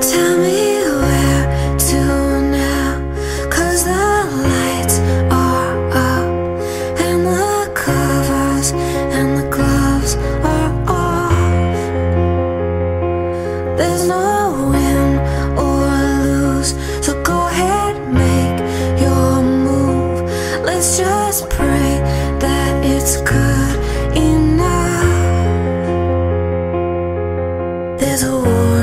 Tell me where to now, 'cause the lights are up and the covers and the gloves are off. There's no win or lose, so go ahead, make your move. Let's just pray that it's good enough. There's a war